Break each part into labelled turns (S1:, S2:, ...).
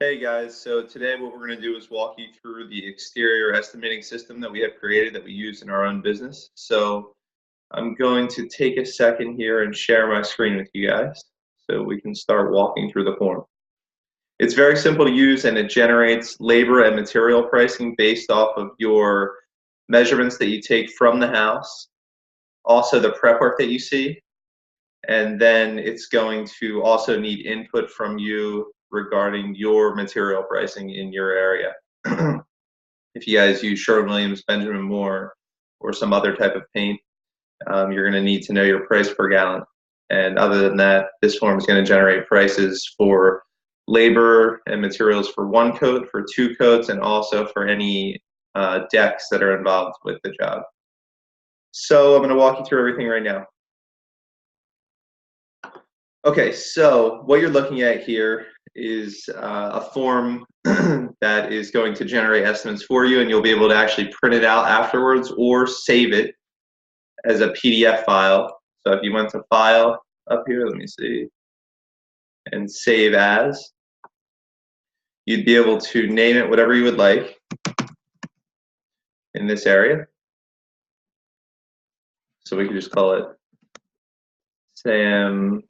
S1: Hey guys, so today what we're going to do is walk you through the exterior estimating system that we have created that we use in our own business. So I'm going to take a second here and share my screen with you guys so we can start walking through the form. It's very simple to use and it generates labor and material pricing based off of your measurements that you take from the house, also the prep work that you see, and then it's going to also need input from you regarding your material pricing in your area. If you guys use Sherwin-Williams, Benjamin Moore, or some other type of paint, you're going to need to know your price per gallon. And other than that, this form is going to generate prices for labor and materials for one coat, for two coats, and also for any decks that are involved with the job. So I'm going to walk you through everything right now. Okay, so what you're looking at here is a form that is going to generate estimates for you, and you'll be able to actually print it out afterwards or save it as a PDF file. So if you went to File up here, let me see, and Save As, you'd be able to name it whatever you would like in this area. So we could just call it Sam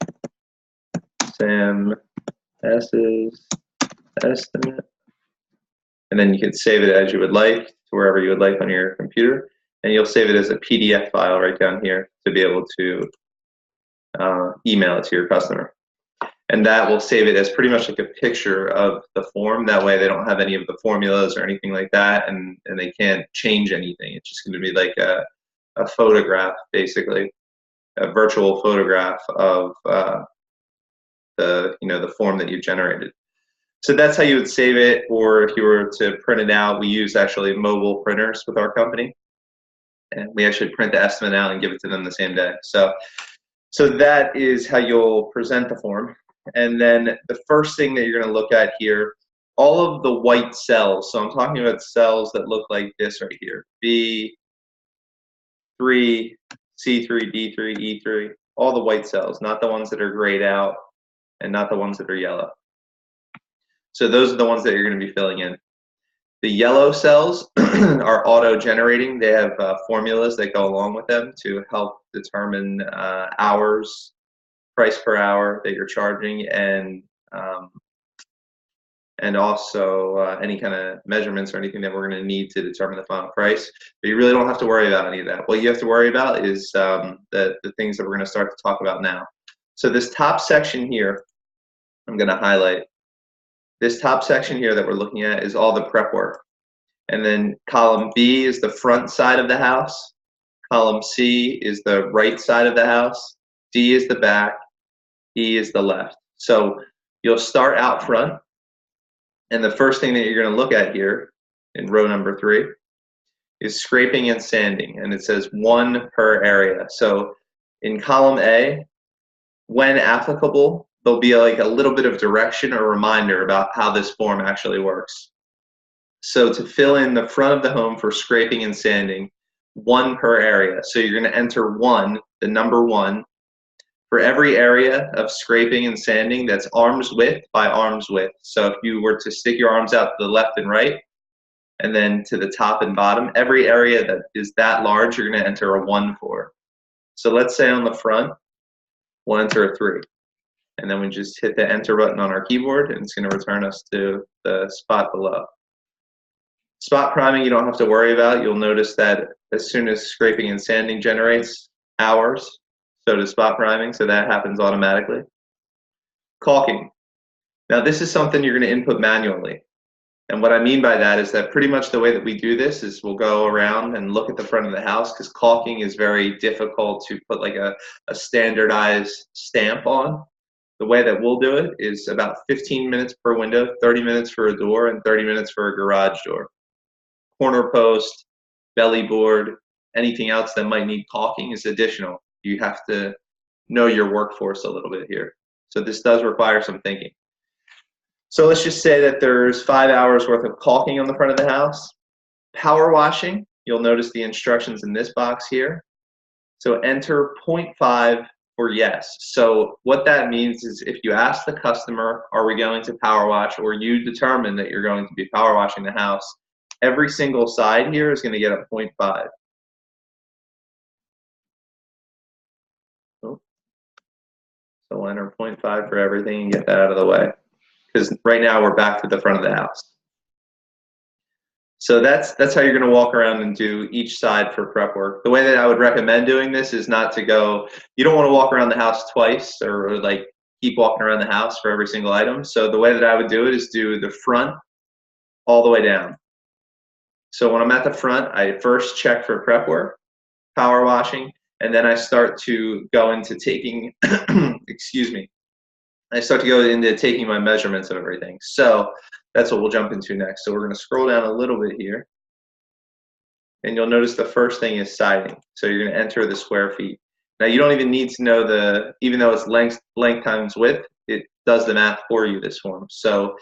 S1: S's estimate, and then you can save it as you would like to wherever you would like on your computer, and you'll save it as a PDF file right down here to be able to email it to your customer. And that will save it as pretty much like a picture of the form. That way they don't have any of the formulas or anything like that, and they can't change anything. It's just going to be like a photograph, basically, a virtual photograph of the form that you generated. So that's how you would save it, or if you were to print it out, we use actually mobile printers with our company, and we actually print the estimate out and give it to them the same day. So that is how you'll present the form. And then the first thing that you're going to look at here, all of the white cells. So I'm talking about cells that look like this right here: B3, C3, D3, E3. All the white cells, not the ones that are grayed out, and not the ones that are yellow. So those are the ones that you're going to be filling in. The yellow cells are auto-generating. They have formulas that go along with them to help determine hours, price per hour that you're charging, and also any kind of measurements or anything that we're going to need to determine the final price. But you really don't have to worry about any of that. What you have to worry about is the things that we're going to start to talk about now. So this top section here, I'm going to highlight. This top section here that we're looking at is all the prep work. And then column B is the front side of the house. Column C is the right side of the house. D is the back. E is the left. So you'll start out front. And the first thing that you're going to look at here in row number 3 is scraping and sanding. And it says 1 per area. So in column A, when applicable, there'll be like a little bit of direction or reminder about how this form actually works. So to fill in the front of the home for scraping and sanding, 1 per area. So you're going to enter 1, the number 1, for every area of scraping and sanding that's arm's width by arm's width. So if you were to stick your arms out to the left and right, and then to the top and bottom, every area that is that large, you're going to enter a 1 for. So let's say on the front, we'll enter a 3. And then we just hit the enter button on our keyboard, and it's going to return us to the spot below. Spot priming you don't have to worry about. You'll notice that as soon as scraping and sanding generates hours, so does spot priming, so that happens automatically. Caulking. Now this is something you're going to input manually. And what I mean by that is that pretty much the way that we do this is we'll go around and look at the front of the house, because caulking is very difficult to put like a standardized stamp on. The way that we'll do it is about 15 minutes per window, 30 minutes for a door, and 30 minutes for a garage door. Corner post, belly board, anything else that might need caulking is additional. You have to know your workforce a little bit here. So this does require some thinking. So let's just say that there's 5 hours worth of caulking on the front of the house. Power washing, you'll notice the instructions in this box here. So enter 0.5 for yes. So what that means is if you ask the customer, are we going to power wash, or you determine that you're going to be power washing the house, every single side here is going to get a 0.5. Oh, so we'll enter 0.5 for everything and get that out of the way. Because right now we're back to the front of the house. So that's how you're going to walk around and do each side for prep work. The way that I would recommend doing this is not to go, you don't want to walk around the house twice or like keep walking around the house for every single item. So the way that I would do it is do the front all the way down. So when I'm at the front, I first check for prep work, power washing, and then I start to go into taking, excuse me, I start to go into taking my measurements of everything. So that's what we'll jump into next. So we're going to scroll down a little bit here. And you'll notice the first thing is siding. So you're going to enter the square feet. Now you don't even need to know even though it's length times width, it does the math for you, this form. So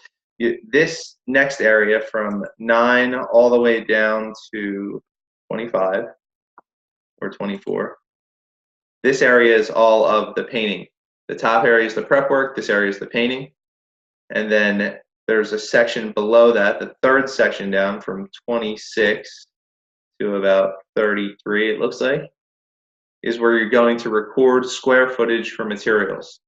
S1: this next area from 9 all the way down to 25 or 24, this area is all of the painting. The top area is the prep work, this area is the painting, and then there's a section below that, the third section down from 26 to about 33, it looks like, is where you're going to record square footage for materials.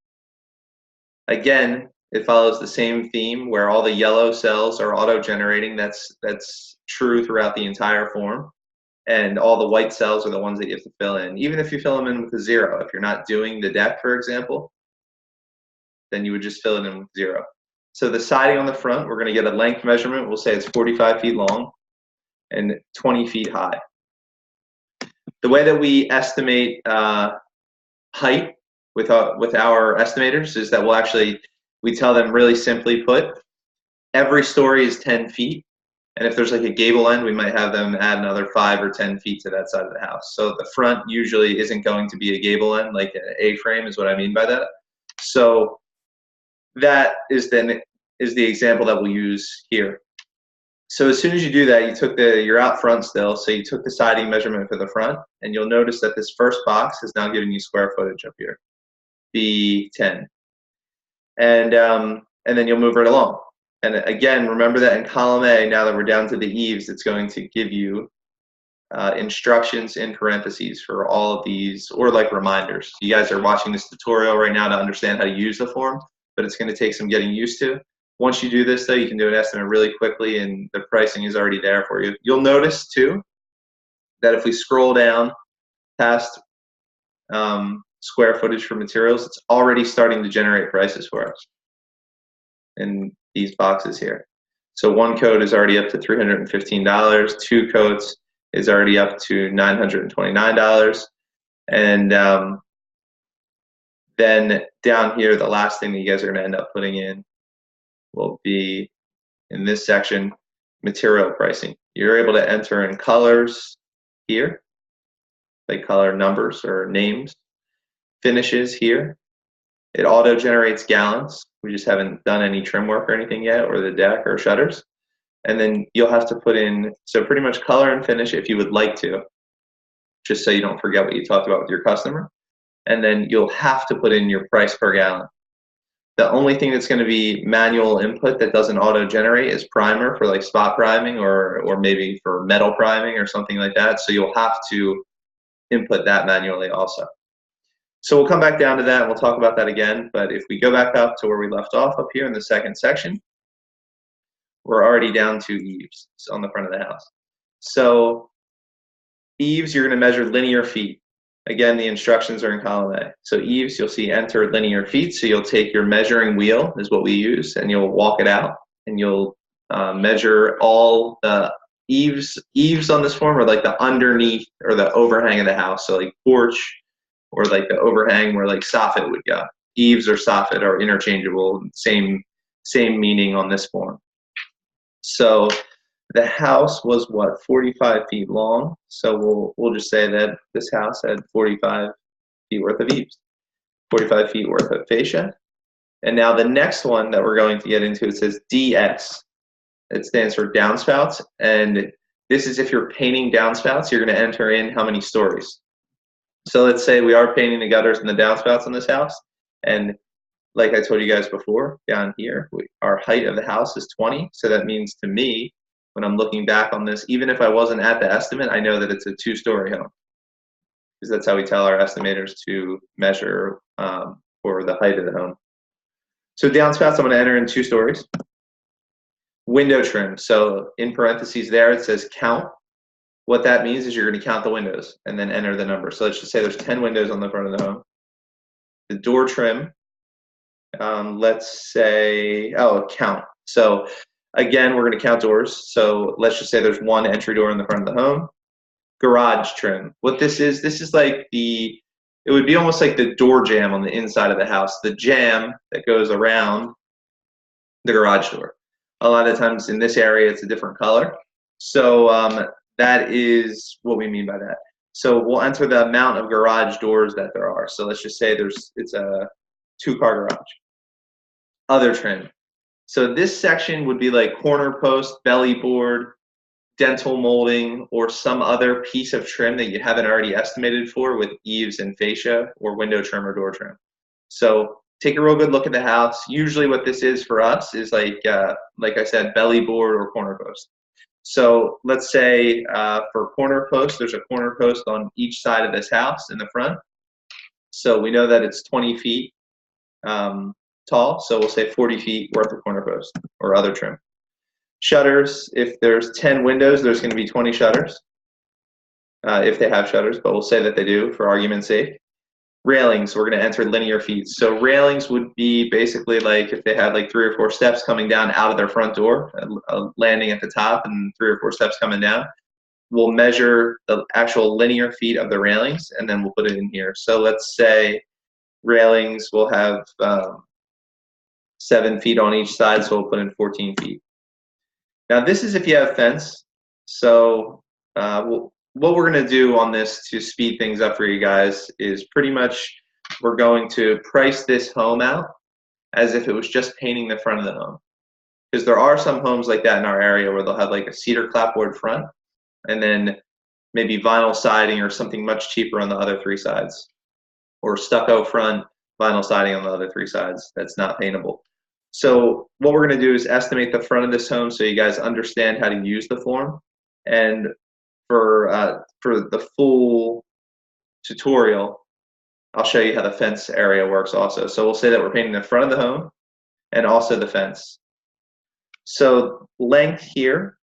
S1: Again, it follows the same theme where all the yellow cells are auto-generating. That's true throughout the entire form. And all the white cells are the ones that you have to fill in. Even if you fill them in with a 0, if you're not doing the deck, for example, then you would just fill it in with 0. So the siding on the front, we're going to get a length measurement. We'll say it's 45 feet long and 20 feet high. The way that we estimate height with our estimators is that we tell them really simply put, every story is 10 feet. And if there's like a gable end, we might have them add another 5 or 10 feet to that side of the house. So the front usually isn't going to be a gable end, like an A-frame is what I mean by that. So that is the example that we'll use here. So as soon as you do that, you're out front still, so you took the siding measurement for the front, and you'll notice that this first box is now giving you square footage up here, B10. And then you'll move right along. And again, remember that in column A, now that we're down to the eaves, it's going to give you instructions in parentheses for all of these, or like reminders. You guys are watching this tutorial right now to understand how to use the form, but it's going to take some getting used to. Once you do this, though, you can do an estimate really quickly, and the pricing is already there for you. You'll notice, too, that if we scroll down past square footage for materials, it's already starting to generate prices for us in these boxes here. So one coat is already up to $315. 2 coats is already up to $929. And then down here, the last thing that you guys are going to end up putting in will be in this section, material pricing. You're able to enter in colors here, like color numbers or names, finishes here. It auto generates gallons. We just haven't done any trim work or anything yet, or the deck or shutters. And then you'll have to put in, so pretty much color and finish if you would like to, just so you don't forget what you talked about with your customer. And then you'll have to put in your price per gallon. The only thing that's going to be manual input that doesn't auto-generate is primer for like spot priming or maybe for metal priming or something like that. So you'll have to input that manually also. So we'll come back down to that and we'll talk about that again. But if we go back up to where we left off up here in the second section, we're already down to eaves on the front of the house. So eaves, you're going to measure linear feet. Again, the instructions are in column A. So eaves, you'll see enter linear feet. So you'll take your measuring wheel, is what we use, and you'll walk it out, and you'll measure all the eaves. Eaves on this form are like the underneath or the overhang of the house. So like porch or like the overhang where like soffit would go. Eaves or soffit are interchangeable, same meaning on this form. So the house was what, 45 feet long. So we'll just say that this house had 45 feet worth of eaves, 45 feet worth of fascia. And now the next one that we're going to get into, it says DS. It stands for downspouts. And this is if you're painting downspouts, you're going to enter in how many stories. So let's say we are painting the gutters and the downspouts on this house, and like I told you guys before, down here, our height of the house is 20. So that means to me, when I'm looking back on this, even if I wasn't at the estimate, I know that it's a 2-story home, because that's how we tell our estimators to measure for the height of the home. So downspouts, I'm going to enter in 2 stories. Window trim. So in parentheses there, it says count. What that means is you're going to count the windows and then enter the number. So let's just say there's 10 windows on the front of the home. The door trim, let's say, count. So again, we're going to count doors. So let's just say there's 1 entry door in the front of the home. Garage trim. What this is like it would be almost like the door jamb on the inside of the house, the jamb that goes around the garage door. A lot of times in this area, it's a different color. So that is what we mean by that. So we'll enter the amount of garage doors that there are. So let's just say it's a 2-car garage. Other trim. So this section would be like corner post, belly board, dental molding, or some other piece of trim that you haven't already estimated for with eaves and fascia, or window trim or door trim. So take a real good look at the house. Usually what this is for us is like I said, belly board or corner post. So let's say for corner post, there's a corner post on each side of this house in the front. So we know that it's 20 feet tall, so we'll say 40 feet worth of corner post or other trim. Shutters, if there's 10 windows, there's going to be 20 shutters, if they have shutters, but we'll say that they do for argument's sake. Railings, we're going to enter linear feet. So railings would be basically like if they had like 3 or 4 steps coming down out of their front door, a landing at the top and 3 or 4 steps coming down. We'll measure the actual linear feet of the railings, and then we'll put it in here. So let's say railings will have 7 feet on each side, so we'll put in 14 feet. Now this is if you have fence. So what we're going to do on this to speed things up for you guys is pretty much we're going to price this home out as if it was just painting the front of the home. Because there are some homes like that in our area where they'll have like a cedar clapboard front and then maybe vinyl siding or something much cheaper on the other 3 sides. Or stucco front, vinyl siding on the other 3 sides that's not paintable. So what we're going to do is estimate the front of this home so you guys understand how to use the form. And for the full tutorial, I'll show you how the fence area works also. So we'll say that we're painting the front of the home and also the fence. So length here,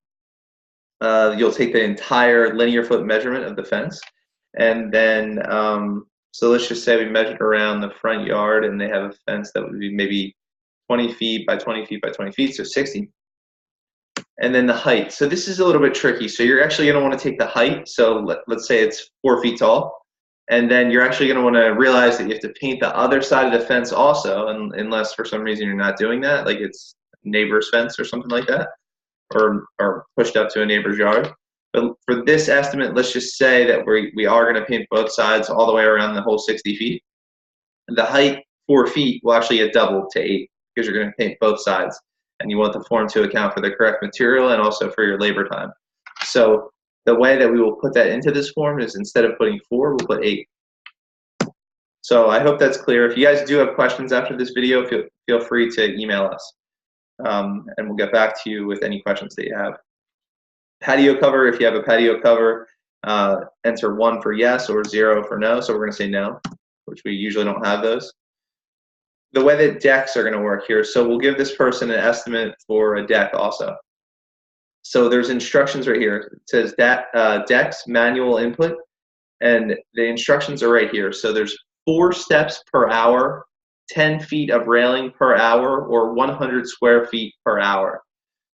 S1: you'll take the entire linear foot measurement of the fence. And then, so let's just say we measured around the front yard and they have a fence that would be maybe 20 feet by 20 feet by 20 feet, so 60. And then the height. So this is a little bit tricky. So you're actually going to want to take the height. So let's say it's 4 feet tall. And then you're actually going to want to realize that you have to paint the other side of the fence also, unless for some reason you're not doing that, like it's neighbor's fence or something like that, or pushed up to a neighbor's yard. But for this estimate, let's just say that we are going to paint both sides all the way around the whole 60 feet. The height, 4 feet, will actually get doubled to 8 because you're going to paint both sides. And you want the form to account for the correct material and also for your labor time. So the way that we will put that into this form is instead of putting 4, we'll put 8. So I hope that's clear. If you guys do have questions after this video, feel free to email us. And we'll get back to you with any questions that you have. Patio cover, if you have a patio cover, enter 1 for yes or 0 for no. So we're going to say no, which we usually don't have those. The way that decks are going to work here, so we'll give this person an estimate for a deck also. So there's instructions right here. It says that decks, manual input, and the instructions are right here. So there's 4 steps per hour, 10 feet of railing per hour, or 100 square feet per hour.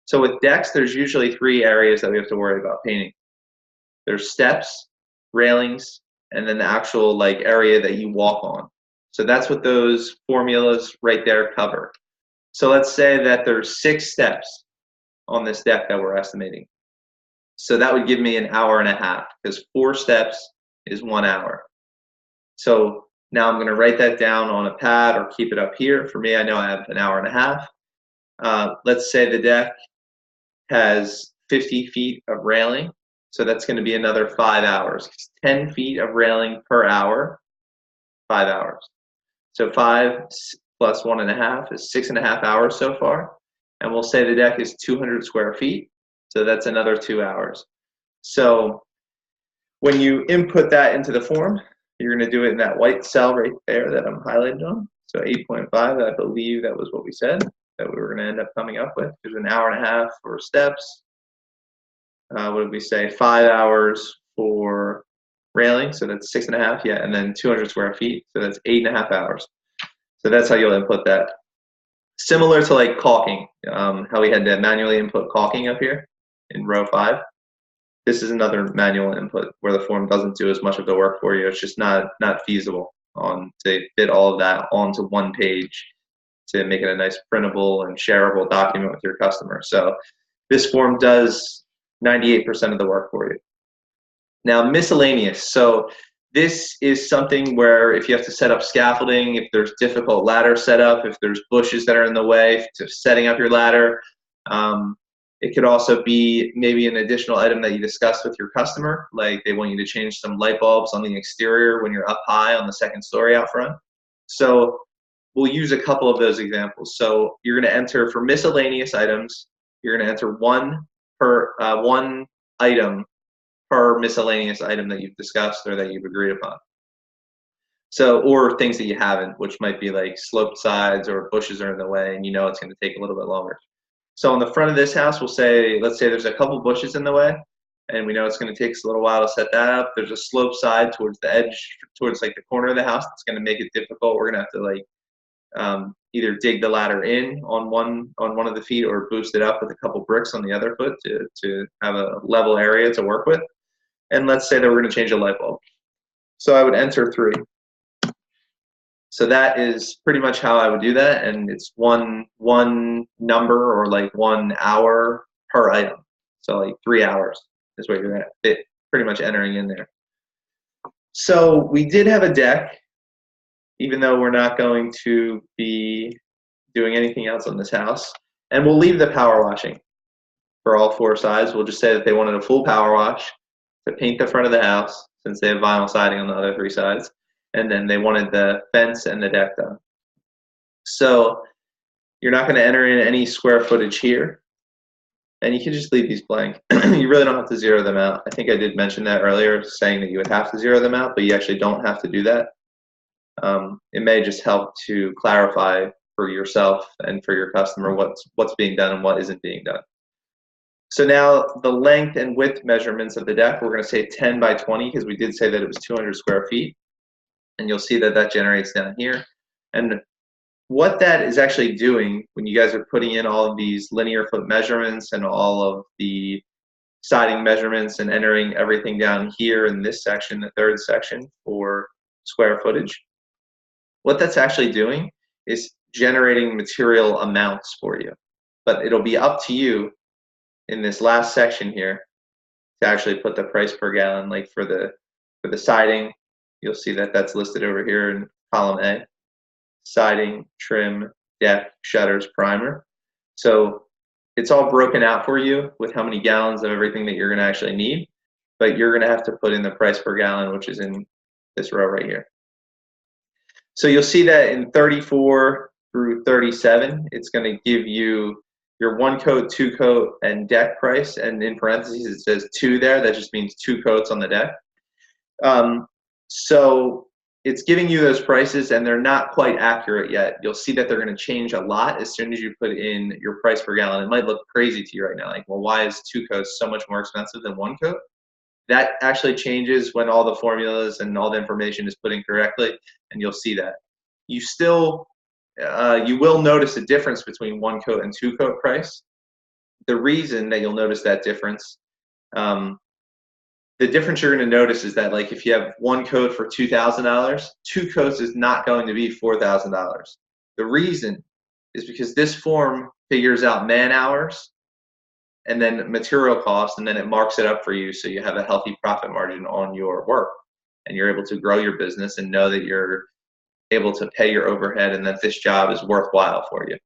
S1: So with decks, there's usually 3 areas that we have to worry about painting. There's steps, railings, and then the actual like area that you walk on. So that's what those formulas right there cover. So let's say that there's 6 steps on this deck that we're estimating. So that would give me an hour and a half because 4 steps is 1 hour. So now I'm going to write that down on a pad or keep it up here. For me, I know I have an hour and a half. Let's say the deck has 50 feet of railing. So that's going to be another 5 hours. 10 feet of railing per hour, 5 hours. So 5 plus 1.5 is 6.5 hours so far. And we'll say the deck is 200 square feet. So that's another 2 hours. So when you input that into the form, you're going to do it in that white cell right there that I'm highlighted on. So 8.5, I believe that was what we said that we were going to end up coming up with. There's an hour and a half for steps. What did we say? 5 hours for railing, so that's 6.5, yeah, and then 200 square feet, so that's 8.5 hours. So that's how you'll input that. Similar to like caulking, how we had to manually input caulking up here in row 5. This is another manual input where the form doesn't do as much of the work for you. It's just not feasible to fit all of that onto one page to make it a nice printable and shareable document with your customer. So this form does 98% of the work for you. Now, miscellaneous. So this is something where if you have to set up scaffolding, if there's difficult ladder setup, if there's bushes that are in the way to setting up your ladder, it could also be maybe an additional item that you discussed with your customer, like they want you to change some light bulbs on the exterior when you're up high on the second story out front. So we'll use a couple of those examples. So you're going to enter for miscellaneous items, you're going to enter one item per miscellaneous item that you've discussed or that you've agreed upon. So, or things that you haven't, which might be like sloped sides or bushes are in the way and you know it's going to take a little bit longer. So on the front of this house, we'll say, let's say there's a couple bushes in the way, and we know it's going to take us a little while to set that up. There's a slope side towards the edge, towards like the corner of the house. That's going to make it difficult. We're going to have to like either dig the ladder in on one of the feet or boost it up with a couple bricks on the other foot to have a level area to work with. And let's say that we're going to change a light bulb. So I would enter 3. So that is pretty much how I would do that, and it's one number or like 1 hour per item. So like 3 hours is what you're pretty much entering in there. So we did have a deck, even though we're not going to be doing anything else on this house, and we'll leave the power washing for all 4 sides. We'll just say that they wanted a full power wash to paint the front of the house since they have vinyl siding on the other 3 sides. And then they wanted the fence and the deck done. So you're not going to enter in any square footage here. And you can just leave these blank. You really don't have to zero them out. I think I did mention that earlier, saying that you would have to zero them out, but you actually don't have to do that. It may just help to clarify for yourself and for your customer what's being done and what isn't being done. So now the length and width measurements of the deck, we're going to say 10 by 20 because we did say that it was 200 square feet. And you'll see that that generates down here. And what that is actually doing when you guys are putting in all of these linear foot measurements and all of the siding measurements and entering everything down here in this section, the 3rd section for square footage, what that's actually doing is generating material amounts for you. But it'll be up to you in this last section here to actually put the price per gallon, like for the siding. You'll see that that's listed over here in column A. Siding, trim, deck, shutters, primer. So it's all broken out for you with how many gallons of everything that you're going to actually need, but you're going to have to put in the price per gallon, which is in this row right here. So you'll see that in 34 through 37, it's going to give you your 1 coat, 2 coat, and deck price, and in parentheses it says 2 there. That just means 2 coats on the deck. So it's giving you those prices, and they're not quite accurate yet. You'll see that they're going to change a lot as soon as you put in your price per gallon. It might look crazy to you right now, like, well, why is 2 coats so much more expensive than 1 coat? That actually changes when all the formulas and all the information is put in correctly, and you'll see that. You still, you will notice a difference between 1 coat and 2 coat price. The reason that you'll notice that difference, the difference you're going to notice is that, like, if you have 1 coat for $2,000, 2 coats is not going to be $4,000. The reason is because this form figures out man hours and then material cost, and then it marks it up for you so you have a healthy profit margin on your work, and you're able to grow your business and know that you're able to pay your overhead and that this job is worthwhile for you.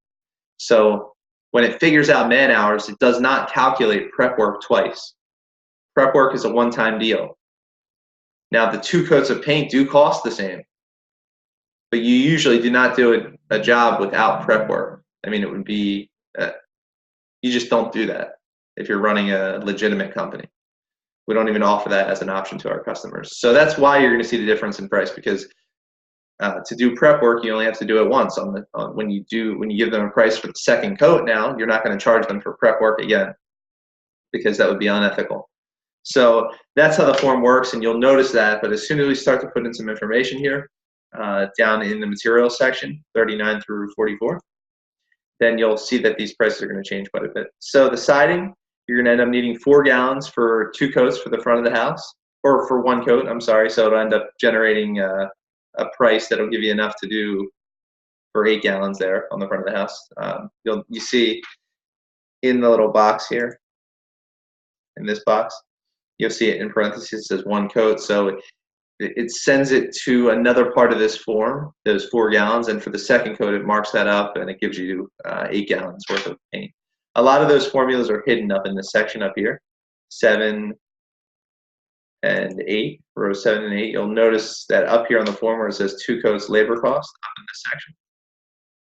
S1: So when it figures out man hours, it does not calculate prep work twice. Prep work is a one-time deal. Now, the 2 coats of paint do cost the same, but you usually do not do a job without prep work. I mean, it would be, you just don't do that if you're running a legitimate company. We don't even offer that as an option to our customers. So that's why you're going to see the difference in price, because to do prep work, you only have to do it once. When you give them a price for the second coat, now you're not going to charge them for prep work again, because that would be unethical. So that's how the form works, and you'll notice that. But as soon as we start to put in some information here, down in the materials section, 39 through 44, then you'll see that these prices are going to change quite a bit. So the siding, you're going to end up needing 4 gallons for 2 coats for the front of the house, or for 1 coat, I'm sorry. So it'll end up generating a price that'll give you enough to do for 8 gallons there on the front of the house. You see in the little box here, in this box, you'll see it in parentheses, it says 1 coat. So it sends it to another part of this form, those 4 gallons, and for the second coat, it marks that up, and it gives you 8 gallons worth of paint. A lot of those formulas are hidden up in this section up here, 7 and 8, rows 7 and 8. You'll notice that up here on the form where it says 2 coats labor cost, up in this section,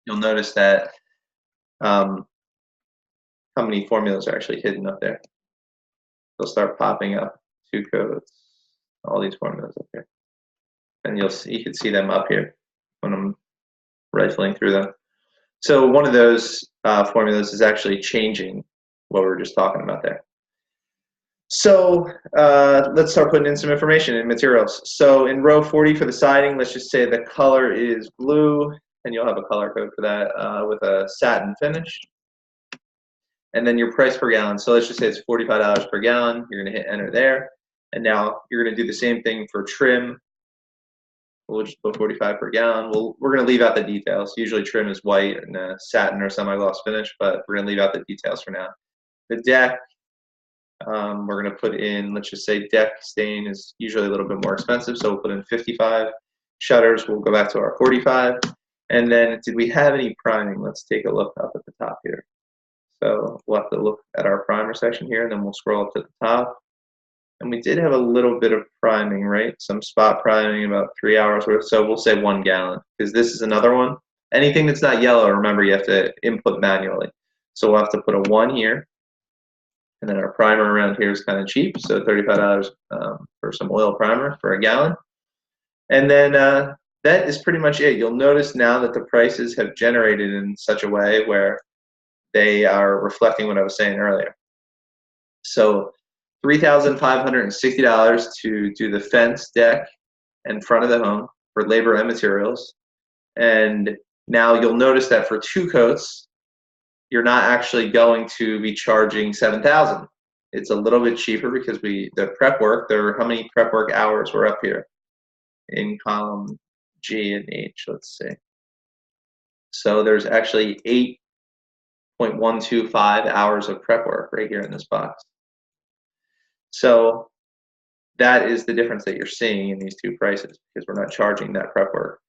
S1: you'll notice that how many formulas are actually hidden up there. They'll start popping up, 2 coats, all these formulas up here. And you can see them up here when I'm rifling through them. So one of those formulas is actually changing what we were just talking about there. So let's start putting in some information in materials. So in row 40 for the siding, let's just say the color is blue, and you'll have a color code for that with a satin finish. And then your price per gallon. So let's just say it's $45 per gallon. You're going to hit enter there. And now you're going to do the same thing for trim. We'll just put 45 per gallon. We're going to leave out the details. Usually trim is white and satin or semi-gloss finish, but we're going to leave out the details for now. The deck, we're going to put in, let's just say deck stain is usually a little bit more expensive, so we'll put in 55. Shutters, we'll go back to our 45. And then did we have any priming? Let's take a look up at the top here. So we'll have to look at our primer section here, and then we'll scroll up to the top. And we did have a little bit of priming, right? Some spot priming, about 3 hours worth. So we'll say 1 gallon, because this is another one. Anything that's not yellow, remember, you have to input manually. So we'll have to put a 1 here. And then our primer around here is kind of cheap, so $35 for some oil primer for a gallon. And then that is pretty much it. You'll notice now that the prices have generated in such a way where they are reflecting what I was saying earlier. So $3,560 to do the fence, deck, and front of the home for labor and materials. And now you'll notice that for 2 coats, you're not actually going to be charging $7,000. It's a little bit cheaper because the prep work, how many prep work hours were up here in column G and H, let's see. So there's actually 8.125 hours of prep work right here in this box. So that is the difference that you're seeing in these 2 prices, because we're not charging that prep work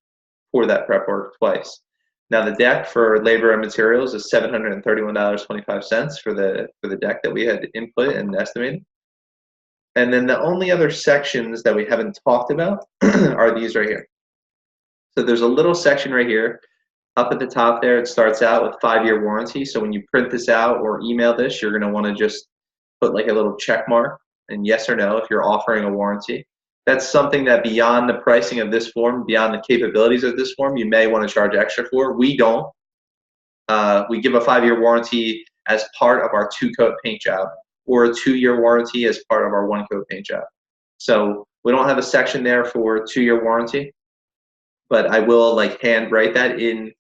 S1: for that prep work twice. Now the deck for labor and materials is $731.25 for the deck that we had input and estimated. And then the only other sections that we haven't talked about are these right here. So there's a little section right here. Up at the top there, it starts out with 5-year warranty. So when you print this out or email this, you're going to want to just put like a little check mark and yes or no if you're offering a warranty. That's something that beyond the pricing of this form, beyond the capabilities of this form, you may want to charge extra for. We don't. We give a 5-year warranty as part of our 2-coat paint job, or a 2-year warranty as part of our 1-coat paint job. So we don't have a section there for 2-year warranty, but I will like hand write that in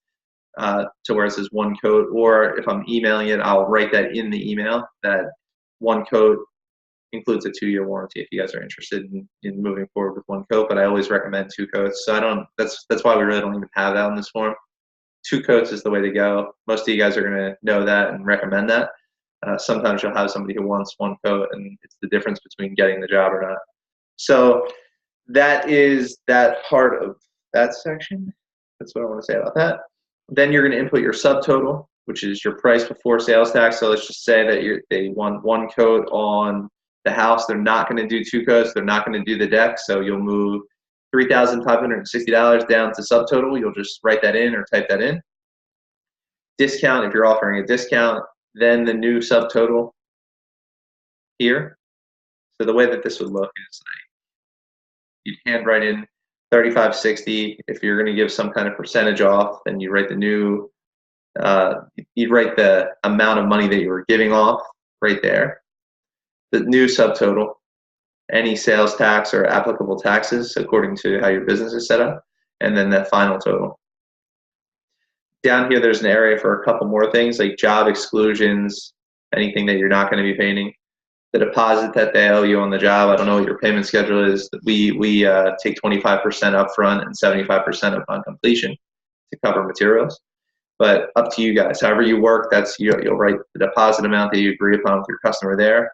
S1: to where it says 1 coat, or if I'm emailing it, I'll write that in the email that 1 coat includes a 2-year warranty if you guys are interested in moving forward with 1 coat, but I always recommend 2 coats. So that's why we really don't even have that on this form. 2 coats is the way to go. Most of you guys are going to know that and recommend that. Sometimes you'll have somebody who wants 1 coat, and it's the difference between getting the job or not. So that is that part of that section. That's what I want to say about that. Then you're going to input your subtotal, which is your price before sales tax. So let's just say that they want 1 coat on the house. They're not going to do two coats. They're not going to do the deck. So you'll move $3,560 down to subtotal. You'll just write that in or type that in. Discount, if you're offering a discount, then the new subtotal here. So the way that this would look is like you'd handwrite in 3560. If you're going to give some kind of percentage off, then you write the new, you'd write the amount of money that you were giving off right there. The new subtotal, any sales tax or applicable taxes according to how your business is set up, and then that final total. Down here, there's an area for a couple more things like job exclusions, anything that you're not going to be painting. The deposit that they owe you on the job, I don't know what your payment schedule is. We take 25% up front and 75% upon completion to cover materials. But up to you guys. However you work, that's you'll write the deposit amount that you agree upon with your customer there.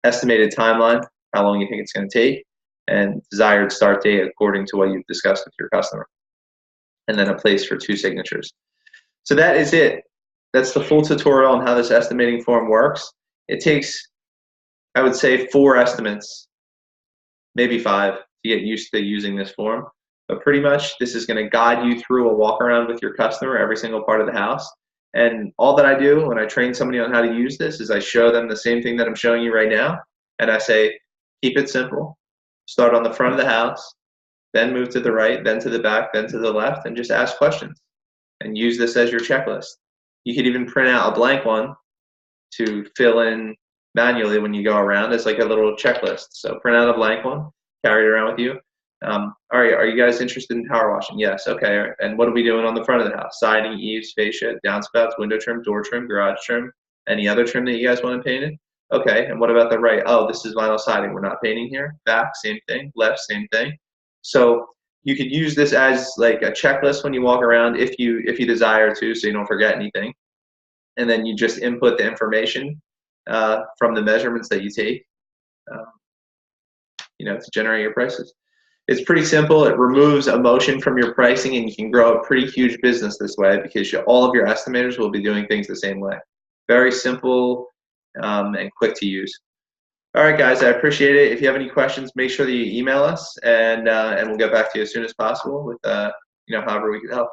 S1: Estimated timeline, how long you think it's going to take, and desired start date according to what you've discussed with your customer. And then a place for 2 signatures. So that is it. That's the full tutorial on how this estimating form works. It takes, I would say, 4 estimates, maybe 5, to get used to using this form. But pretty much this is going to guide you through a walk around with your customer, every single part of the house. And all that I do when I train somebody on how to use this is I show them the same thing that I'm showing you right now. And I say, keep it simple. Start on the front of the house, then move to the right, then to the back, then to the left, and just ask questions. And use this as your checklist. You could even print out a blank one to fill in manually when you go around as like a little checklist. So print out a blank one, carry it around with you. All right, are you guys interested in power washing? Yes, okay. And what are we doing on the front of the house? Siding, eaves, fascia, downspouts, window trim, door trim, garage trim, any other trim that you guys want to paint in? Okay, and what about the right? Oh, this is vinyl siding. We're not painting here. Back, same thing. Left, same thing. So you could use this as like a checklist when you walk around if you desire to, so you don't forget anything. And then you just input the information from the measurements that you take, to generate your prices. It's pretty simple. It removes emotion from your pricing, and you can grow a pretty huge business this way because all of your estimators will be doing things the same way. Very simple and quick to use. All right, guys, I appreciate it. If you have any questions, make sure that you email us, and we'll get back to you as soon as possible with however we can help.